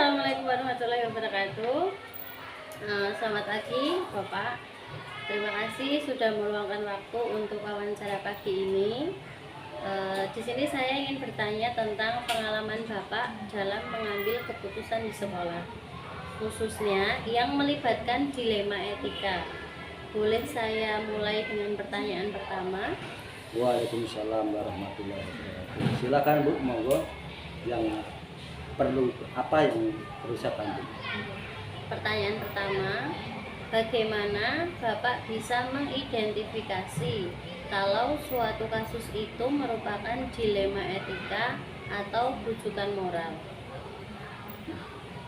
Assalamualaikum warahmatullahi wabarakatuh. Selamat pagi Bapak. Terima kasih sudah meluangkan waktu untuk wawancara pagi ini. Di sini saya ingin bertanya tentang pengalaman Bapak dalam mengambil keputusan di sekolah, khususnya yang melibatkan dilema etika. Boleh saya mulai dengan pertanyaan pertama? Waalaikumsalam warahmatullahi wabarakatuh. Silakan Bu, monggo yang perlu apa yang perlu saya bantu. Pertanyaan pertama, bagaimana Bapak bisa mengidentifikasi kalau suatu kasus itu merupakan dilema etika atau rujukan moral?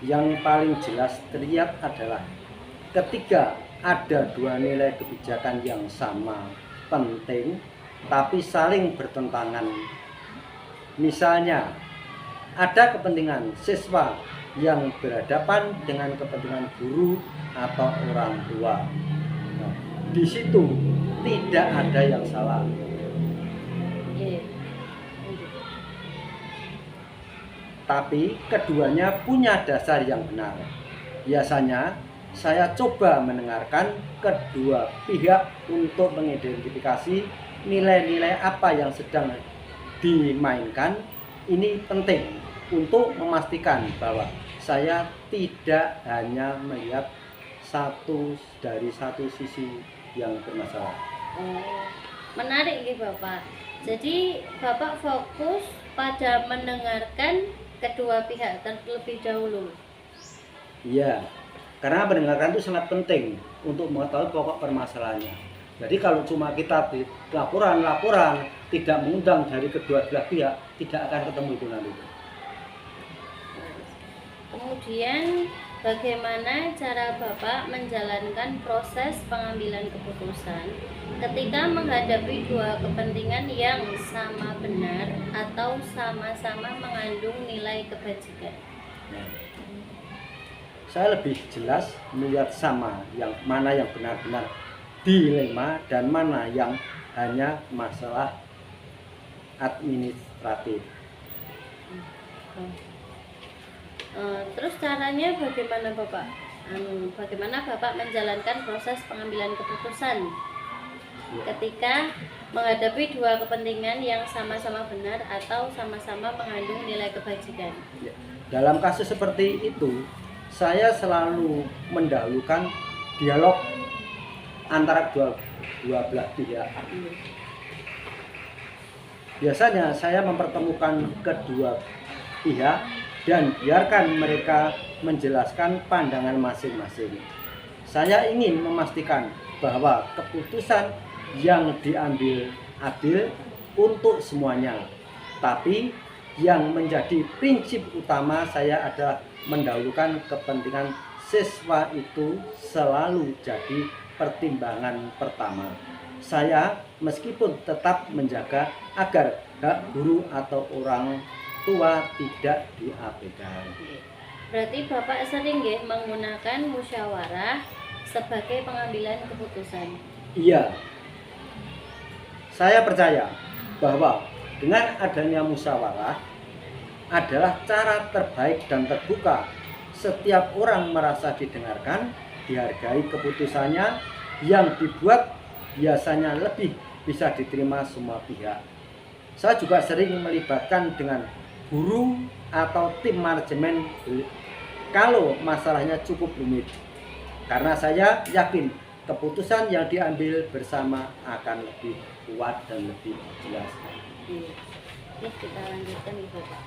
Yang paling jelas terlihat adalah ketika ada dua nilai kebijakan yang sama penting tapi saling bertentangan. Misalnya ada kepentingan siswa yang berhadapan dengan kepentingan guru atau orang tua. Nah, di situ tidak ada yang salah. Tapi keduanya punya dasar yang benar. Biasanya saya coba mendengarkan kedua pihak untuk mengidentifikasi nilai-nilai apa yang sedang dimainkan. Ini penting untuk memastikan bahwa saya tidak hanya melihat dari satu sisi yang bermasalah. Menarik nih Bapak. Jadi Bapak fokus pada mendengarkan kedua pihak terlebih dahulu. Iya, karena mendengarkan itu sangat penting untuk mengetahui pokok permasalahannya. Jadi kalau cuma kita di laporan tidak mengundang dari kedua belah pihak, tidak akan ketemu itu nanti. Kemudian bagaimana cara Bapak menjalankan proses pengambilan keputusan ketika menghadapi dua kepentingan yang sama benar atau sama-sama mengandung nilai kebajikan? Saya lebih jelas melihat sama yang mana yang benar-benar dilema dan mana yang hanya masalah administratif. Terus caranya bagaimana Bapak? Bagaimana Bapak menjalankan proses pengambilan keputusan ketika menghadapi dua kepentingan yang sama-sama benar atau sama-sama mengandung nilai kebajikan? Dalam kasus seperti itu, saya selalu mendahulukan dialog antara dua belah pihak. Biasanya saya mempertemukan kedua pihak dan biarkan mereka menjelaskan pandangan masing-masing. Saya ingin memastikan bahwa keputusan yang diambil adil untuk semuanya. Tapi yang menjadi prinsip utama saya adalah mendahulukan kepentingan siswa itu selalu jadi pertimbangan pertama. Saya meskipun tetap menjaga agar hak guru atau orang tua tidak diabaikan. Berarti Bapak sering ya menggunakan musyawarah sebagai pengambilan keputusan? Iya. Saya percaya bahwa dengan adanya musyawarah adalah cara terbaik dan terbuka. Setiap orang merasa didengarkan, dihargai keputusannya yang dibuat biasanya lebih bisa diterima semua pihak. Saya juga sering melibatkan dengan guru atau tim manajemen kalau masalahnya cukup rumit. Karena saya yakin keputusan yang diambil bersama akan lebih kuat dan lebih jelas. Oke, kita lanjutkan Ibu Pak.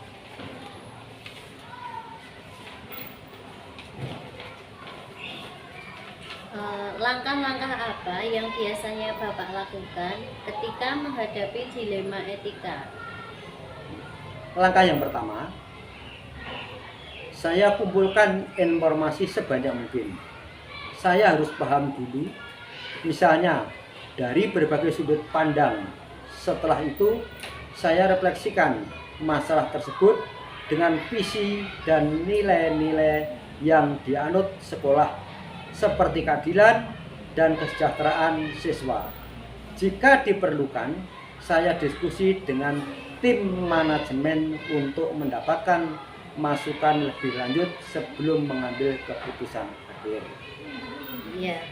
Langkah-langkah apa yang biasanya Bapak lakukan ketika menghadapi dilema etika? Langkah yang pertama, saya kumpulkan informasi sebanyak mungkin. Saya harus paham dulu, misalnya dari berbagai sudut pandang. Setelah itu, saya refleksikan masalah tersebut dengan visi dan nilai-nilai yang dianut sekolah seperti keadilan dan kesejahteraan siswa. Jika diperlukan, saya diskusi dengan tim manajemen untuk mendapatkan masukan lebih lanjut sebelum mengambil keputusan akhir. Ya,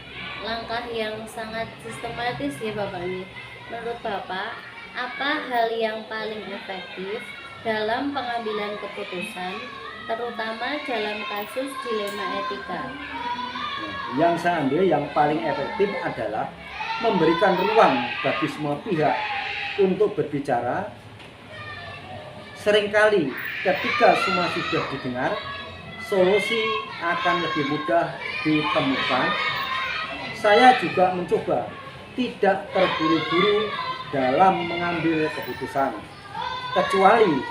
langkah yang sangat sistematis ya Bapak ini. Menurut Bapak, apa hal yang paling efektif dalam pengambilan keputusan, terutama dalam kasus dilema etika? Nah, yang saya ambil yang paling efektif adalah memberikan ruang bagi semua pihak untuk berbicara. Seringkali ketika semua sudah didengar, solusi akan lebih mudah ditemukan. Saya juga mencoba tidak terburu-buru dalam mengambil keputusan, kecuali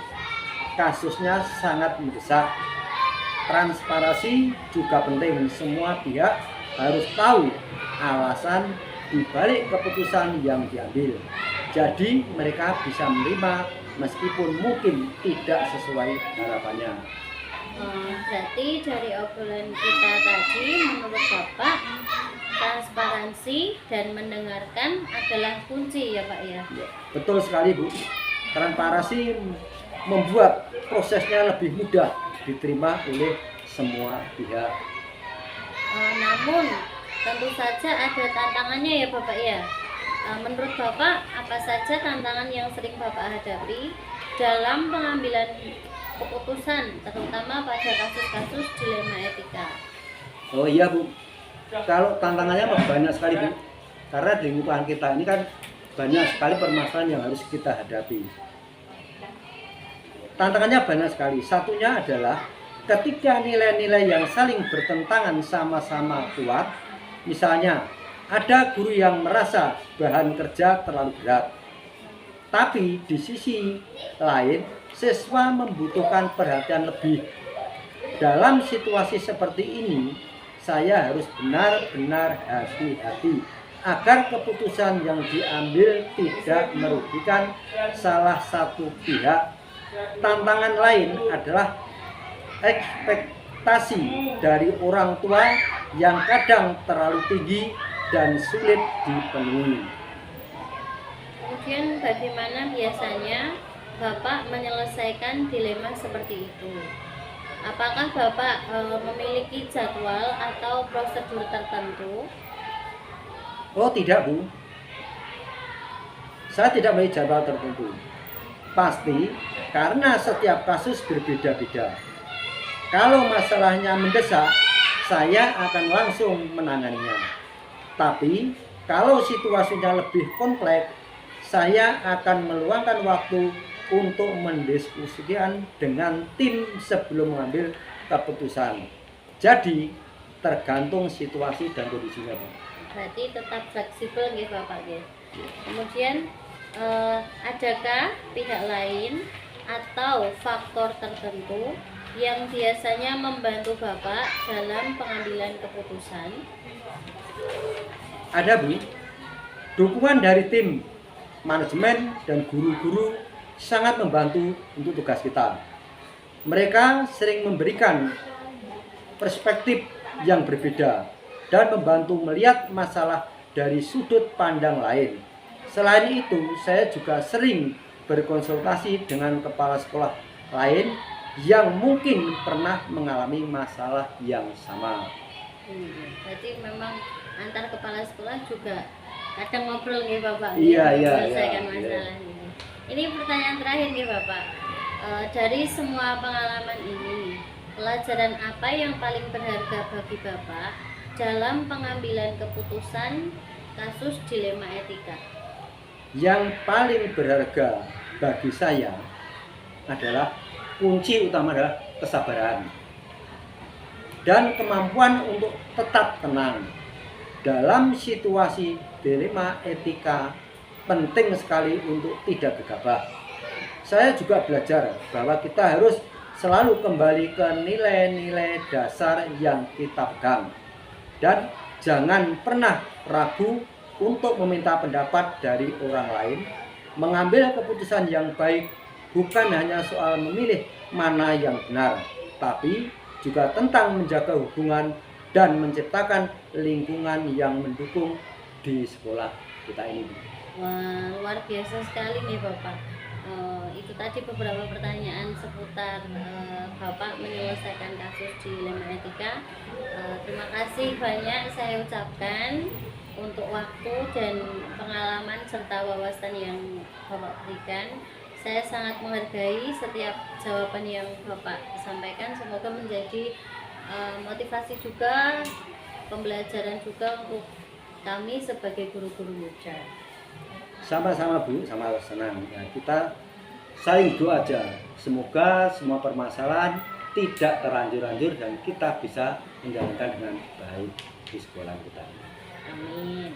kasusnya sangat mendesak. Transparansi juga penting, semua pihak harus tahu alasan dibalik keputusan yang diambil. Jadi mereka bisa menerima meskipun mungkin tidak sesuai harapannya. Berarti dari obrolan kita tadi, menurut Bapak, transparansi dan mendengarkan adalah kunci ya Pak ya? Ya, betul sekali Bu. Transparansi membuat prosesnya lebih mudah diterima oleh semua pihak. Namun tentu saja ada tantangannya ya Bapak ya. Menurut Bapak, apa saja tantangan yang sering Bapak hadapi dalam pengambilan keputusan, terutama pada kasus-kasus dilema etika? Oh iya Bu, kalau tantangannya banyak sekali Bu, karena di lingkungan kita ini kan banyak sekali permasalahan yang harus kita hadapi. Tantangannya banyak sekali. Satunya adalah ketika nilai-nilai yang saling bertentangan sama-sama kuat. Misalnya ada guru yang merasa bahan kerja terlalu berat, tapi di sisi lain siswa membutuhkan perhatian lebih. Dalam situasi seperti ini, saya harus benar-benar hati-hati agar keputusan yang diambil tidak merugikan salah satu pihak. Tantangan lain adalah ekspektasi dari orang tua yang kadang terlalu tinggi dan sulit dipenuhi. Kemudian bagaimana biasanya Bapak menyelesaikan dilema seperti itu? Apakah Bapak memiliki jadwal atau prosedur tertentu? Oh tidak Bu, saya tidak memiliki jadwal tertentu. Pasti karena setiap kasus berbeda-beda. Kalau masalahnya mendesak, saya akan langsung menanganinya. Tapi kalau situasinya lebih kompleks, saya akan meluangkan waktu untuk mendiskusikan dengan tim sebelum mengambil keputusan. Jadi tergantung situasi dan kondisinya Pak. Berarti tetap fleksibel ya Bapak ya. Kemudian adakah pihak lain atau faktor tertentu yang biasanya membantu Bapak dalam pengambilan keputusan? Ada Bu, dukungan dari tim manajemen dan guru-guru sangat membantu untuk tugas kita. Mereka sering memberikan perspektif yang berbeda dan membantu melihat masalah dari sudut pandang lain. Selain itu, saya juga sering berkonsultasi dengan kepala sekolah lain yang mungkin pernah mengalami masalah yang sama. Berarti memang antar kepala sekolah juga kadang ngobrol nih Bapak Iya, menyelesaikan masalah ini. Ini pertanyaan terakhir nih Bapak. Dari semua pengalaman ini, pelajaran apa yang paling berharga bagi Bapak dalam pengambilan keputusan kasus dilema etika? Yang paling berharga bagi saya adalah kunci utama adalah kesabaran dan kemampuan untuk tetap tenang. Dalam situasi dilema etika, penting sekali untuk tidak gegabah. Saya juga belajar bahwa kita harus selalu kembali ke nilai-nilai dasar yang kita pegang. Dan jangan pernah ragu untuk meminta pendapat dari orang lain. Mengambil keputusan yang baik bukan hanya soal memilih mana yang benar, tapi juga tentang menjaga hubungan dan menciptakan lingkungan yang mendukung di sekolah kita ini. Wah, luar biasa sekali nih Bapak. Itu tadi beberapa pertanyaan seputar Bapak menyelesaikan kasus di Lembaga Etika. Terima kasih banyak saya ucapkan untuk waktu dan pengalaman serta wawasan yang Bapak berikan. Saya sangat menghargai setiap jawaban yang Bapak sampaikan. Semoga menjadi motivasi juga, pembelajaran juga untuk kami sebagai guru-guru muda. Sama-sama Bu, sama senang. Ya, kita saling doa aja. Semoga semua permasalahan tidak terlanjur-lanjur dan kita bisa menjalankan dengan baik di sekolah kita. Amin.